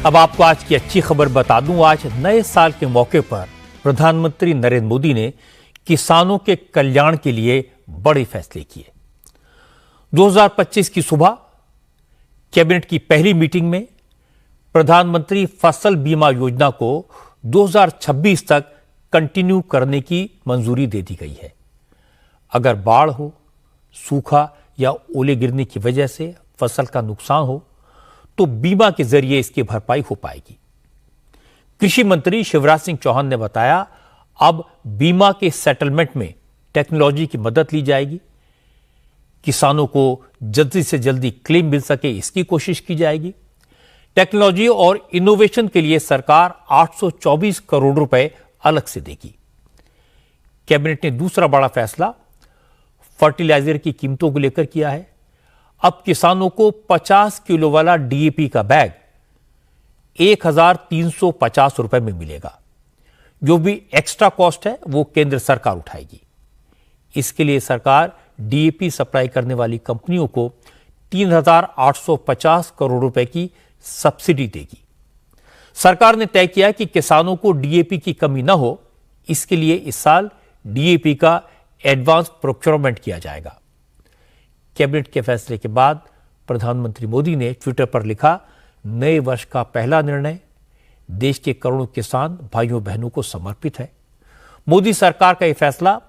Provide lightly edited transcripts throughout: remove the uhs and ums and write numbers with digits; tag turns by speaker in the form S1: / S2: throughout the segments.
S1: अब आपको आज की अच्छी खबर बता दूं। आज नए साल के मौके पर प्रधानमंत्री नरेंद्र मोदी ने किसानों के कल्याण के लिए बड़े फैसले किए। 2025 की सुबह कैबिनेट की पहली मीटिंग में प्रधानमंत्री फसल बीमा योजना को 2026 तक कंटिन्यू करने की मंजूरी दे दी गई है। अगर बाढ़ हो, सूखा या ओले गिरने की वजह से फसल का नुकसान हो तो बीमा के जरिए इसकी भरपाई हो पाएगी। कृषि मंत्री शिवराज सिंह चौहान ने बताया, अब बीमा के सेटलमेंट में टेक्नोलॉजी की मदद ली जाएगी। किसानों को जल्दी से जल्दी क्लेम मिल सके, इसकी कोशिश की जाएगी। टेक्नोलॉजी और इनोवेशन के लिए सरकार 824 करोड़ रुपए अलग से देगी। कैबिनेट ने दूसरा बड़ा फैसला फर्टिलाइजर की कीमतों को लेकर किया है। अब किसानों को 50 किलो वाला डीएपी का बैग 1350 रुपए में मिलेगा। जो भी एक्स्ट्रा कॉस्ट है वो केंद्र सरकार उठाएगी। इसके लिए सरकार डीएपी सप्लाई करने वाली कंपनियों को 3850 करोड़ रुपए की सब्सिडी देगी। सरकार ने तय किया कि किसानों को डीएपी की कमी न हो, इसके लिए इस साल डीएपी का एडवांस प्रोक्योरमेंट किया जाएगा। कैबिनेट के फैसले के बाद प्रधानमंत्री मोदी ने ट्विटर पर लिखा, नए वर्ष का पहला निर्णय देश के करोड़ों किसान भाइयों बहनों को समर्पित है। मोदी सरकार का यह फैसला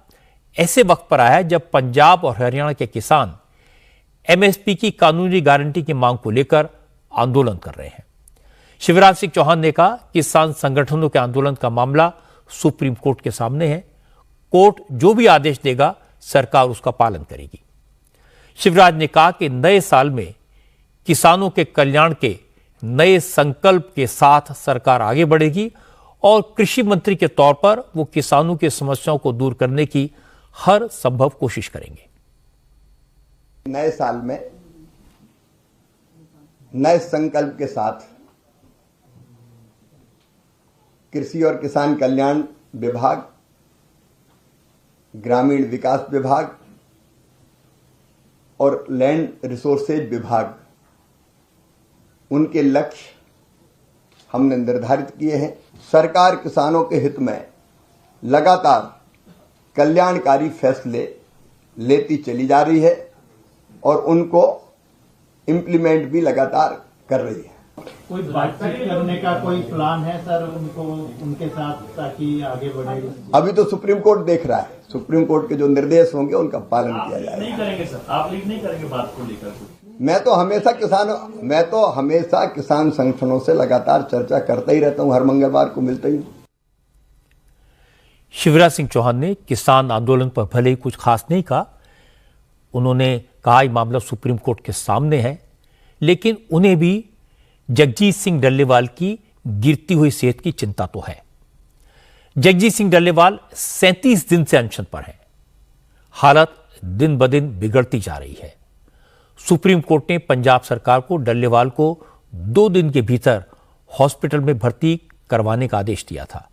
S1: ऐसे वक्त पर आया है जब पंजाब और हरियाणा के किसान एमएसपी की कानूनी गारंटी की मांग को लेकर आंदोलन कर रहे हैं। शिवराज सिंह चौहान ने कहा, किसान संगठनों के आंदोलन का मामला सुप्रीम कोर्ट के सामने है। कोर्ट जो भी आदेश देगा सरकार उसका पालन करेगी। शिवराज ने कहा कि नए साल में किसानों के कल्याण के नए संकल्प के साथ सरकार आगे बढ़ेगी और कृषि मंत्री के तौर पर वो किसानों की समस्याओं को दूर करने की हर संभव कोशिश करेंगे।
S2: नए साल में नए संकल्प के साथ कृषि और किसान कल्याण विभाग, ग्रामीण विकास विभाग और लैंड रिसोर्सेज विभाग, उनके लक्ष्य हमने निर्धारित किए हैं। सरकार किसानों के हित में लगातार कल्याणकारी फैसले लेती चली जा रही है और उनको इम्प्लीमेंट भी लगातार कर रही है।
S3: कोई बातचीत करने का कोई प्लान है सर उनको, उनके साथ, ताकि आगे बढ़े?
S2: अभी तो सुप्रीम कोर्ट देख रहा है। सुप्रीम कोर्ट के जो निर्देश होंगे उनका पालन किया जाएगा।
S3: नहीं करेंगे सर, आप लीड नहीं करेंगे बात को लेकर?
S2: मैं तो हमेशा किसान संगठनों से लगातार चर्चा करता ही रहता हूं, हर मंगलवार को मिलता ही हूं।
S1: शिवराज सिंह चौहान ने किसान आंदोलन पर भले ही कुछ खास नहीं कहा। उन्होंने कहा यह मामला सुप्रीम कोर्ट के सामने है, लेकिन उन्हें भी जगजीत सिंह डल्लेवाल की गिरती हुई सेहत की चिंता तो है। जगजीत सिंह डल्लेवाल 37 दिन से अनशन पर हैं। हालत दिन ब दिन बिगड़ती जा रही है। सुप्रीम कोर्ट ने पंजाब सरकार को डल्लेवाल को 2 दिन के भीतर हॉस्पिटल में भर्ती करवाने का आदेश दिया था,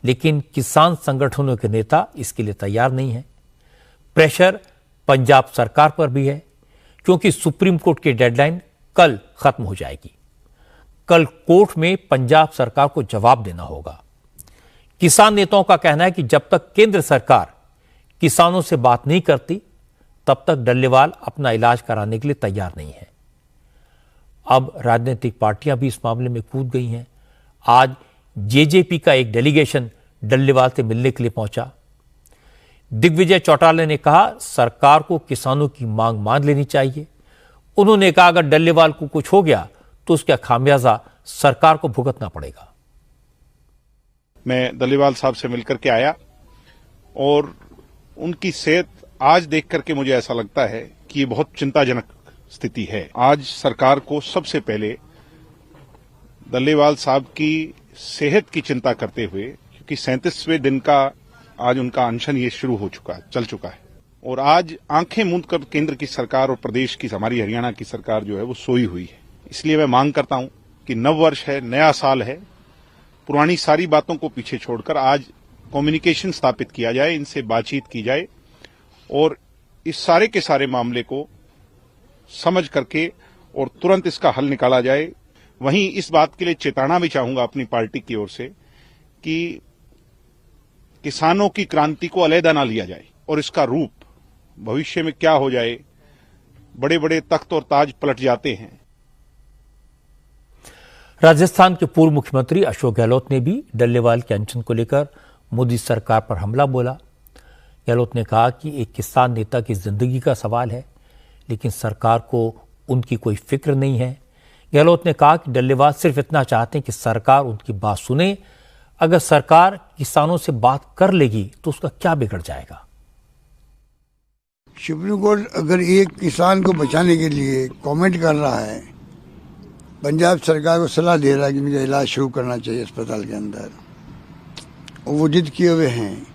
S1: लेकिन किसान संगठनों के नेता इसके लिए तैयार नहीं है। प्रेशर पंजाब सरकार पर भी है, क्योंकि सुप्रीम कोर्ट की डेडलाइन कल खत्म हो जाएगी। कल कोर्ट में पंजाब सरकार को जवाब देना होगा। किसान नेताओं का कहना है कि जब तक केंद्र सरकार किसानों से बात नहीं करती, तब तक डल्लेवाल अपना इलाज कराने के लिए तैयार नहीं है। अब राजनीतिक पार्टियां भी इस मामले में कूद गई हैं। आज जेजेपी का एक डेलीगेशन डल्लेवाल से मिलने के लिए पहुंचा। दिग्विजय चौटाला ने कहा, सरकार को किसानों की मांग मान लेनी चाहिए। उन्होंने कहा, अगर डल्लेवाल को कुछ हो गया तो उसका खामियाजा सरकार को भुगतना पड़ेगा।
S4: मैं डल्लेवाल साहब से मिलकर के आया और उनकी सेहत आज देख करके मुझे ऐसा लगता है कि ये बहुत चिंताजनक स्थिति है। आज सरकार को सबसे पहले डल्लेवाल साहब की सेहत की चिंता करते हुए, क्योंकि 37वें दिन का आज उनका अनशन ये शुरू हो चुका है, चल चुका है, और आज आंखें मूंद कर केंद्र की सरकार और प्रदेश की, हमारी हरियाणा की सरकार जो है वो सोई हुई है। इसलिए मैं मांग करता हूं कि नव वर्ष है, नया साल है, पुरानी सारी बातों को पीछे छोड़कर आज कम्युनिकेशन स्थापित किया जाए, इनसे बातचीत की जाए और इस सारे के सारे मामले को समझ करके और तुरंत इसका हल निकाला जाए। वहीं इस बात के लिए चेताना भी चाहूंगा अपनी पार्टी की ओर से कि किसानों की क्रांति को अलहदा ना लिया जाए और इसका रूप भविष्य में क्या हो जाए, बड़े बड़े तख्त और ताज पलट जाते हैं।
S1: राजस्थान के पूर्व मुख्यमंत्री अशोक गहलोत ने भी डल्लेवाल के अनशन को लेकर मोदी सरकार पर हमला बोला। गहलोत ने कहा कि एक किसान नेता की जिंदगी का सवाल है, लेकिन सरकार को उनकी कोई फिक्र नहीं है। गहलोत ने कहा कि डल्लेवाल सिर्फ इतना चाहते हैं कि सरकार उनकी बात सुने। अगर सरकार किसानों से बात कर लेगी तो उसका क्या बिगड़ जाएगा।
S5: सुप्रीम कोर्ट अगर एक किसान को बचाने के लिए कमेंट कर रहा है, पंजाब सरकार को सलाह दे रहा है कि मुझे इलाज शुरू करना चाहिए अस्पताल के अंदर, और वो जिद किए हुए हैं,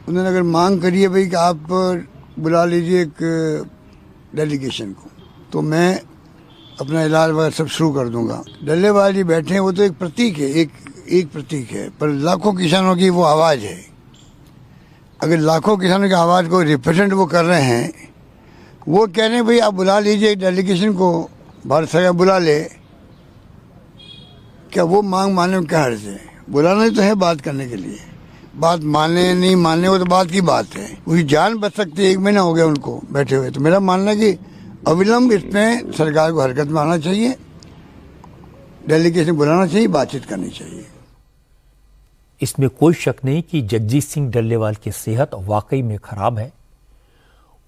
S5: उन्होंने अगर मांग करी है भाई कि आप बुला लीजिए एक डेलीगेशन को, तो मैं अपना इलाज वगैरह सब शुरू कर दूंगा। डल्लेवाल जी बैठे हैं, वो तो एक प्रतीक है, एक प्रतीक है, पर लाखों किसानों की वो आवाज़ है। अगर लाखों किसानों की आवाज़ को रिप्रेजेंट वो कर रहे हैं, वो कह रहे हैं भाई आप बुला लीजिए डेलीगेशन को, भारत सरकार बुला ले, क्या वो मांग मानने में क्या हर्ज है? बुलाना ही तो है बात करने के लिए, बात माने नहीं माने वो तो बात की बात है। उसकी जान बच सकती है, 1 महीना हो गया उनको बैठे हुए। तो मेरा मानना है कि अविलंब इसमें सरकार को हरकत में आना चाहिए, डेलीगेशन बुलाना चाहिए, बातचीत करनी चाहिए।
S1: इसमें कोई शक नहीं कि जगजीत सिंह डल्लेवाल की सेहत वाकई में खराब है,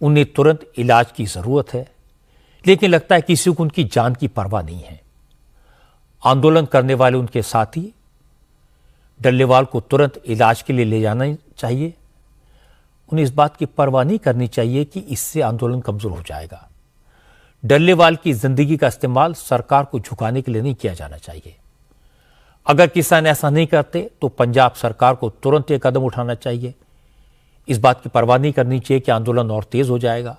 S1: उन्हें तुरंत इलाज की जरूरत है, लेकिन लगता है किसी को उनकी जान की परवाह नहीं है। आंदोलन करने वाले उनके साथी डल्लेवाल को तुरंत इलाज के लिए ले जाना चाहिए। उन्हें इस बात की परवाह नहीं करनी चाहिए कि इससे आंदोलन कमजोर हो जाएगा। डल्लेवाल की जिंदगी का इस्तेमाल सरकार को झुकाने के लिए नहीं किया जाना चाहिए। अगर किसान ऐसा नहीं करते तो पंजाब सरकार को तुरंत एक कदम उठाना चाहिए। इस बात की परवाह नहीं करनी चाहिए कि आंदोलन और तेज हो जाएगा।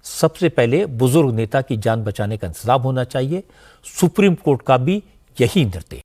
S1: सबसे पहले बुजुर्ग नेता की जान बचाने का इंतजाम होना चाहिए। सुप्रीम कोर्ट का भी यही निर्देश।